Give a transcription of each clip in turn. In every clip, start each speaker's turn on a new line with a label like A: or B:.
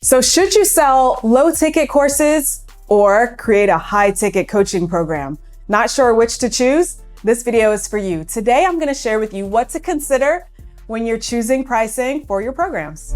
A: So should you sell low ticket courses or create a high ticket coaching program? Not sure which to choose? This video is for you. Today, I'm gonna share with you what to consider when you're choosing pricing for your programs.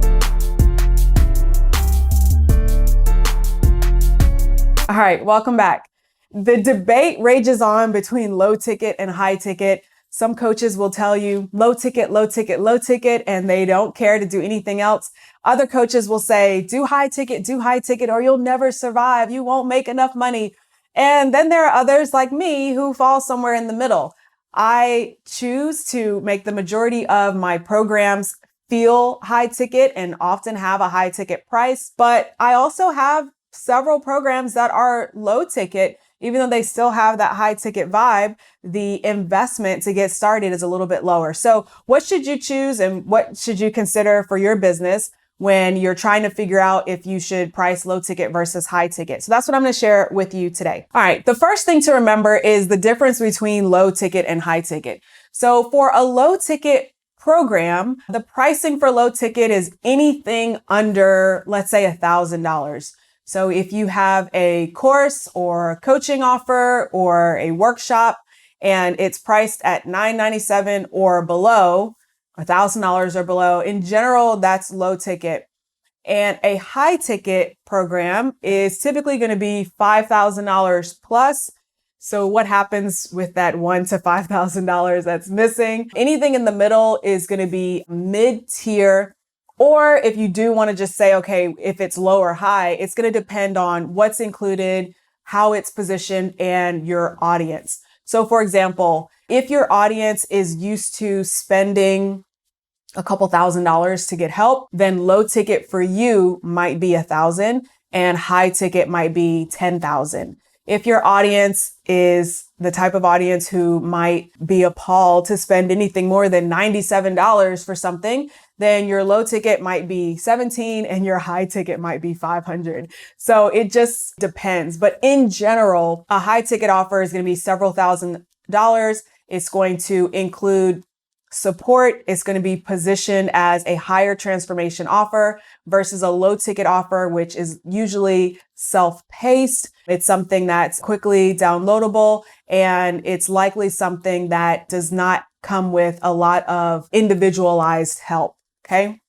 A: All right, welcome back. The debate rages on between low ticket and high ticket. Some coaches will tell you low ticket, low ticket, low ticket, and they don't care to do anything else. Other coaches will say, do high ticket, or you'll never survive. You won't make enough money. And then there are others like me who fall somewhere in the middle. I choose to make the majority of my programs feel high ticket and often have a high ticket price, but I also have several programs that are low ticket. Even though they still have that high ticket vibe, the investment to get started is a little bit lower. So what should you choose and what should you consider for your business when you're trying to figure out if you should price low ticket versus high ticket? So that's what I'm going to share with you today. All right. The first thing to remember is the difference between low ticket and high ticket. So for a low ticket program, the pricing for low ticket is anything under, let's say, $1,000. So if you have a course or a coaching offer or a workshop and it's priced at $997 or below, $1,000 or below, in general, that's low ticket. And a high ticket program is typically going to be $5,000 plus. So what happens with that $1,000 to $5,000 that's missing? Anything in the middle is going to be mid-tier. Or if you do want to just say, okay, if it's low or high, it's going to depend on what's included, how it's positioned, and your audience. So for example, if your audience is used to spending a couple $1,000s to get help, then low ticket for you might be $1,000 and high ticket might be $10,000. If your audience is the type of audience who might be appalled to spend anything more than $97 for something, then your low ticket might be $17 and your high ticket might be $500. So it just depends. But in general, a high ticket offer is going to be several $1,000s. It's going to include support. It's going to be positioned as a higher transformation offer versus a low ticket offer, which is usually self-paced. It's something that's quickly downloadable, and it's likely something that does not come with a lot of individualized help. Okay.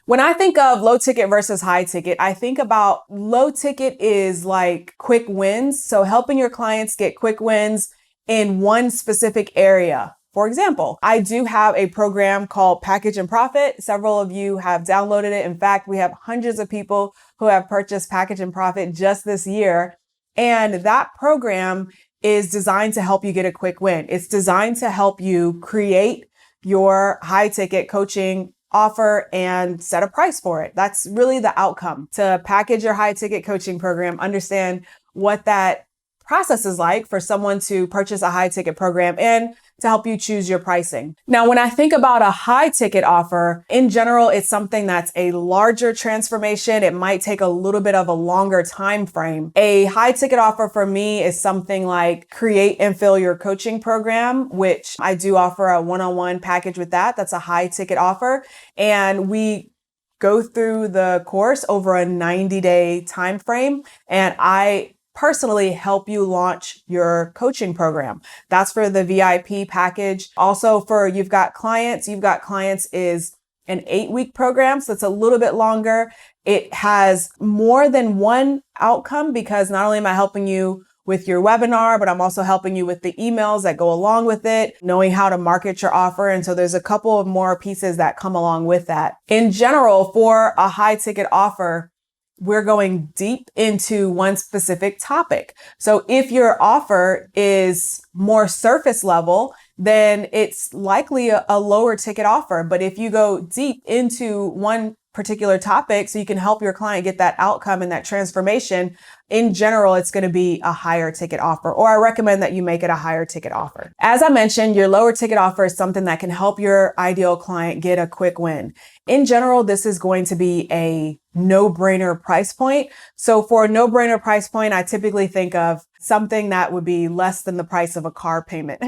A: When I think of low ticket versus high ticket, I think about low ticket is like quick wins. So helping your clients get quick wins in one specific area. For example, I do have a program called Package and Profit. Several of you have downloaded it. In fact, we have hundreds of people who have purchased Package and Profit just this year. And that program is designed to help you get a quick win. It's designed to help you create your high ticket coaching offer and set a price for it. That's really the outcome. To package your high ticket coaching program, understand what that process is like for someone to purchase a high ticket program and to help you choose your pricing. Now, when I think about a high ticket offer, in general, it's something that's a larger transformation. It might take a little bit of a longer time frame. A high ticket offer for me is something like Create and Fill Your Coaching Program, which I do offer a one-on-one package with that. That's a high ticket offer. And we go through the course over a 90-day time frame. And I personally help you launch your coaching program. That's for the VIP package. Also for You've Got Clients is an 8-week program. So it's a little bit longer. It has more than one outcome because not only am I helping you with your webinar, but I'm also helping you with the emails that go along with it, knowing how to market your offer. And so there's a couple of more pieces that come along with that. In general, for a high ticket offer, we're going deep into one specific topic. So if your offer is more surface level, then it's likely a lower ticket offer. But if you go deep into one particular topic so you can help your client get that outcome and that transformation, in general, it's going to be a higher ticket offer, or I recommend that you make it a higher ticket offer. As I mentioned, your lower ticket offer is something that can help your ideal client get a quick win. In general, this is going to be a no-brainer price point. So for a no-brainer price point, I typically think of something that would be less than the price of a car payment,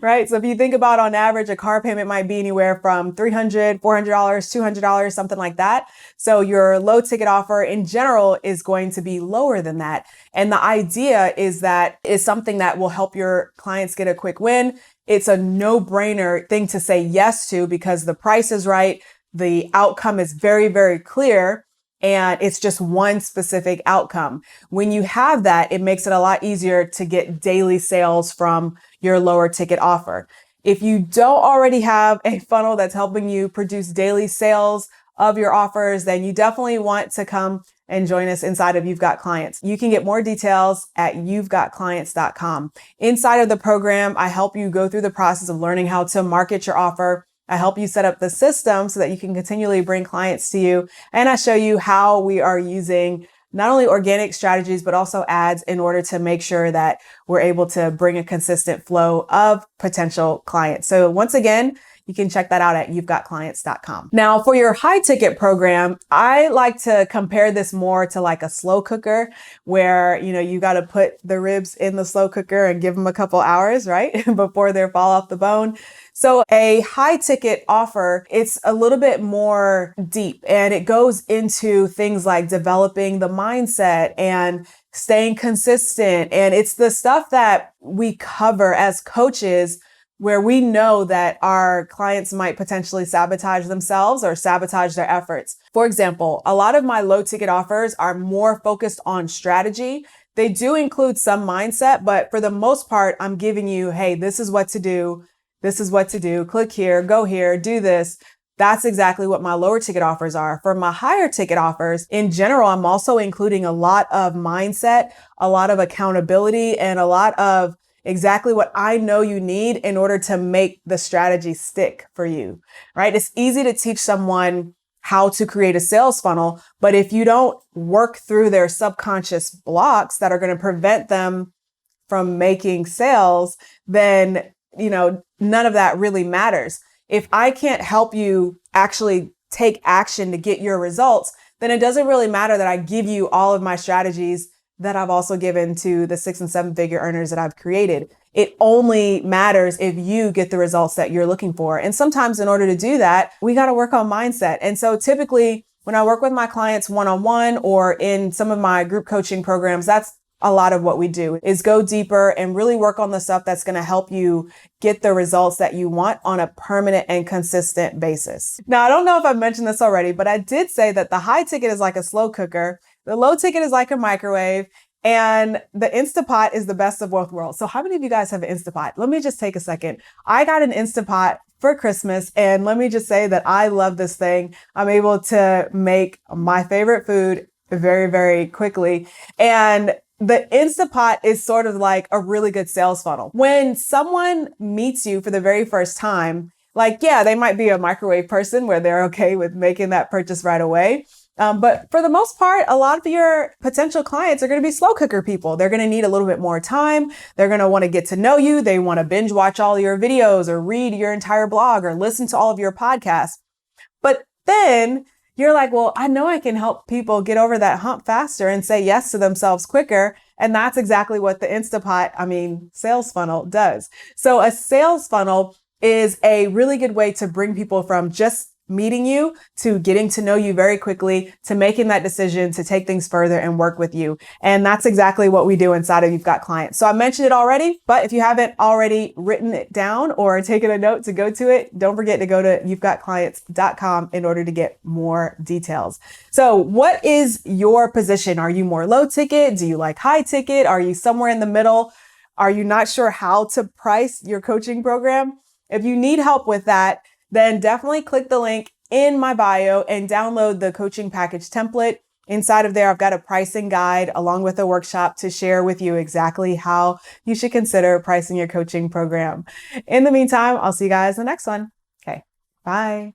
A: right? So if you think about on average, a car payment might be anywhere from $300, $400, $200, something like that. So your low ticket offer in general is going to be lower than that. And the idea is that it's something that will help your clients get a quick win. It's a no-brainer thing to say yes to because the price is right. The outcome is very, very clear. And it's just one specific outcome. When you have that, it makes it a lot easier to get daily sales from your lower ticket offer. If you don't already have a funnel that's helping you produce daily sales of your offers, then you definitely want to come and join us inside of You've Got Clients. You can get more details at you'vegotclients.com. Inside of the program, I help you go through the process of learning how to market your offer. I help you set up the system so that you can continually bring clients to you. And I show you how we are using not only organic strategies, but also ads in order to make sure that we're able to bring a consistent flow of potential clients. So once again, you can check that out at you'vegotclients.com. Now for your high ticket program, I like to compare this more to like a slow cooker where, you got to put the ribs in the slow cooker and give them a couple hours, right? Before they fall off the bone. So a high ticket offer, it's a little bit more deep and it goes into things like developing the mindset and staying consistent. And it's the stuff that we cover as coaches where we know that our clients might potentially sabotage themselves or sabotage their efforts. For example, a lot of my low ticket offers are more focused on strategy. They do include some mindset, but for the most part, I'm giving you, hey, this is what to do. This is what to do. Click here, go here, do this. That's exactly what my lower ticket offers are. For my higher ticket offers, in general, I'm also including a lot of mindset, a lot of accountability, and a lot of exactly what I know you need in order to make the strategy stick for you, right? It's easy to teach someone how to create a sales funnel, but if you don't work through their subconscious blocks that are going to prevent them from making sales, then none of that really matters. If I can't help you actually take action to get your results, then it doesn't really matter that I give you all of my strategies that I've also given to the 6 and 7 figure earners that I've created. It only matters if you get the results that you're looking for. And sometimes in order to do that, we got to work on mindset. And so typically when I work with my clients one-on-one or in some of my group coaching programs, that's a lot of what we do is go deeper and really work on the stuff that's going to help you get the results that you want on a permanent and consistent basis. Now, I don't know if I've mentioned this already, but I did say that the high ticket is like a slow cooker. The low ticket is like a microwave and the Instapot is the best of both worlds. So how many of you guys have an Instapot? Let me just take a second. I got an Instapot for Christmas. And let me just say that I love this thing. I'm able to make my favorite food very, very quickly. And the Instapot is sort of like a really good sales funnel. When someone meets you for the very first time, they might be a microwave person where they're okay with making that purchase right away. But for the most part, a lot of your potential clients are going to be slow cooker people. They're going to need a little bit more time. They're going to want to get to know you. They want to binge watch all your videos or read your entire blog or listen to all of your podcasts. But then you're like, well, I know I can help people get over that hump faster and say yes to themselves quicker. And that's exactly what the Instapot, sales funnel does. So a sales funnel is a really good way to bring people from just meeting you to getting to know you very quickly, to making that decision to take things further and work with you. And that's exactly what we do inside of You've Got Clients. So I mentioned it already, but if you haven't already written it down or taken a note to go to it, don't forget to go to you'vegotclients.com in order to get more details. So what is your position? Are you more low ticket? Do you like high ticket? Are you somewhere in the middle? Are you not sure how to price your coaching program? If you need help with that, then definitely click the link in my bio and download the coaching package template. Inside of there, I've got a pricing guide along with a workshop to share with you exactly how you should consider pricing your coaching program. In the meantime, I'll see you guys in the next one. Okay, bye.